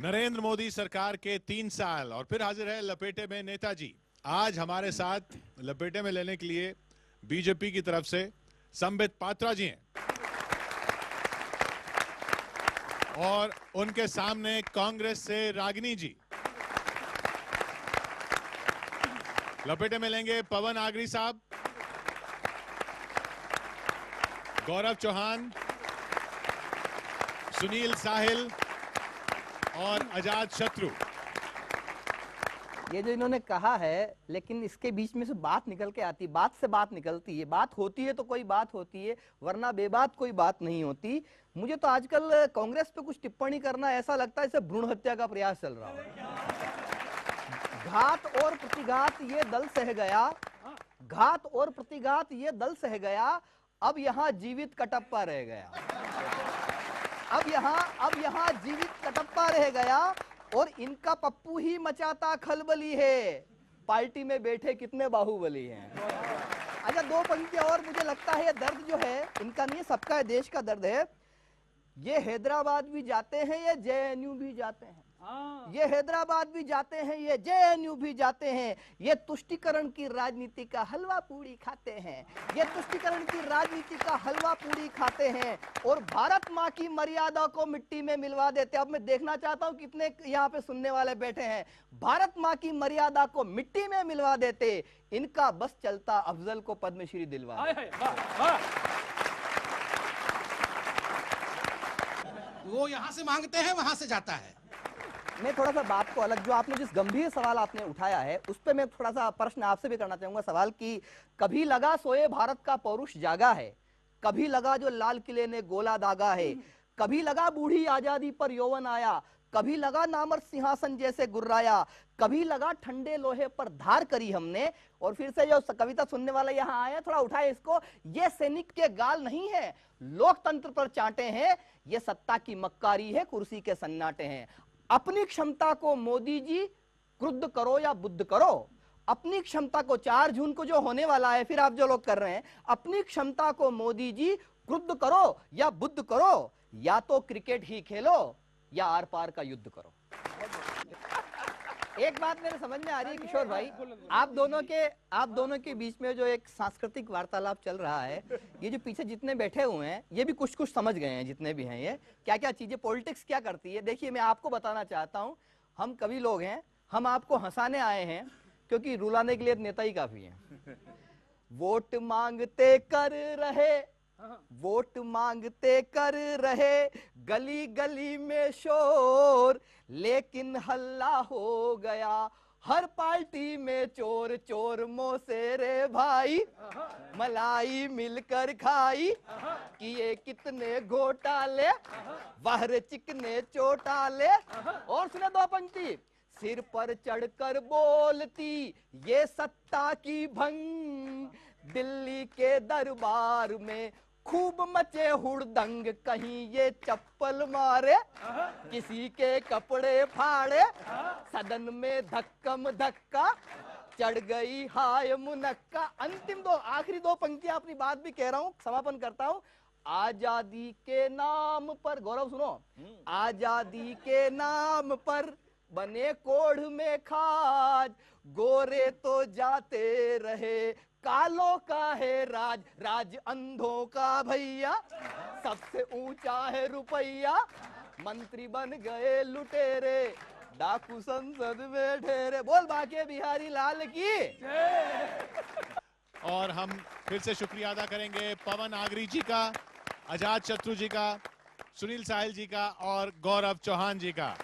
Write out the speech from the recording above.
नरेंद्र मोदी सरकार के 3 साल और फिर हाजिर है लपेटे में नेताजी। आज हमारे साथ लपेटे में लेने के लिए बीजेपी की तरफ से संबित पात्रा जी हैं और उनके सामने कांग्रेस से रागिनी जी। लपेटे में लेंगे पवन आगरी साहब, गौरव चौहान, सुनील साहिल और आजाद शत्रु। ये जो इन्होंने कहा है, लेकिन इसके बीच में से बात निकल के आती, बात से बात निकलती है। बात होती है तो कोई बात होती है, वरना बेबात कोई बात नहीं होती। मुझे तो आजकल कांग्रेस पे कुछ टिप्पणी करना ऐसा लगता है जैसे भ्रूण हत्या का प्रयास चल रहा हो। घात और प्रतिघात ये दल सह गया, घात और प्रतिघात ये दल सह गया, अब यहाँ जीवित कटप्पा रह गया। अब यहाँ जीवित कटप्पा रह गया और इनका पप्पू ही मचाता खलबली है। पार्टी में बैठे कितने बाहुबली हैं। अच्छा, 2 पंक्तियां और। मुझे लगता है ये दर्द जो है इनका नहीं, सबका है, देश का दर्द है। ये हैदराबाद भी जाते हैं, ये जेएनयू भी जाते हैं। ये हैदराबाद भी जाते हैं, ये जेएनयू भी जाते हैं। ये तुष्टीकरण की राजनीति का हलवा पूड़ी खाते हैं, ये तुष्टीकरण की राजनीति का हलवा पूड़ी खाते हैं और भारत माँ की मर्यादा को मिट्टी में मिलवा देते हैं। अब मैं देखना चाहता हूं कितने यहाँ पे सुनने वाले बैठे हैं। भारत माँ की मर्यादा को मिट्टी में मिलवा देते, इनका बस चलता अफजल को पद्मश्री दिलवा। वो यहाँ से मांगते हैं, वहां से जाता है। मैं थोड़ा सा बात को अलग, जो आपने जिस गंभीर सवाल आपने उठाया है उस पे मैं थोड़ा सा प्रश्न आपसे भी करना चाहूंगा। सवाल कि कभी लगा सोए भारत का पौरुष जागा है, कभी लगा जो लाल किले ने गोला दागा है, कभी लगा बूढ़ी आजादी पर यौवन आया, कभी लगा नामर्द सिंहासन जैसे गुर्राया, कभी लगा ठंडे लोहे पर धार करी हमने। और फिर से जो कविता सुनने वाला यहाँ आए, थोड़ा उठाए इसको। ये सैनिक के गाल नहीं है, लोकतंत्र पर चांटे हैं, ये सत्ता की मक्कारी है, कुर्सी के सन्नाटे हैं। अपनी क्षमता को मोदी जी क्रुद्ध करो या बुद्ध करो, अपनी क्षमता को 4 जून को जो होने वाला है, फिर आप जो लोग कर रहे हैं, अपनी क्षमता को मोदी जी क्रुद्ध करो या बुद्ध करो, या तो क्रिकेट ही खेलो या आर पार का युद्ध करो। एक बात मेरे समझ में आ रही है किशोर भाई, आप दोनों के बीच में जो एक सांस्कृतिक वार्तालाप चल रहा है, ये जो पीछे जितने बैठे हुए हैं ये भी कुछ कुछ समझ गए हैं, जितने भी हैं, ये क्या क्या चीजें, पॉलिटिक्स क्या करती है। देखिए, मैं आपको बताना चाहता हूं, हम कवि लोग हैं, हम आपको हंसाने आए हैं, क्योंकि रुलाने के लिए नेता ही काफी है। वोट मांगते कर रहे, वोट मांगते कर रहे गली गली में शोर, लेकिन हल्ला हो गया हर पार्टी में चोर चोर मोसेरे भाई, मलाई मिलकर खाई, किए कितने घोटाले, बाहर चिकने चोटाले। और सुने 2 पंक्ति। सिर पर चढ़कर बोलती ये सत्ता की भंग, दिल्ली के दरबार में खूब मचे हुड़दंग, कहीं ये चप्पल मारे, किसी के कपड़े फाड़े, सदन में धक्कम धक्का, चढ़ गई हाय मुनक्का। अंतिम 2, आखिरी 2 पंक्तियां अपनी बात भी कह रहा हूं, समापन करता हूं। आजादी के नाम पर, गौरव सुनो, आजादी के नाम पर बने कोढ़ में खाज, गोरे तो जाते रहे, कालों का है राज, राज अंधों का भैया, सबसे ऊंचा है रुपया, मंत्री बन गए लुटेरे, डाकू संसद में ठहरे। बोल बाके बिहारी लाल की। और हम फिर से शुक्रिया अदा करेंगे पवन आगरी जी का, आजाद शत्रु जी का, सुनील साहिल जी का और गौरव चौहान जी का।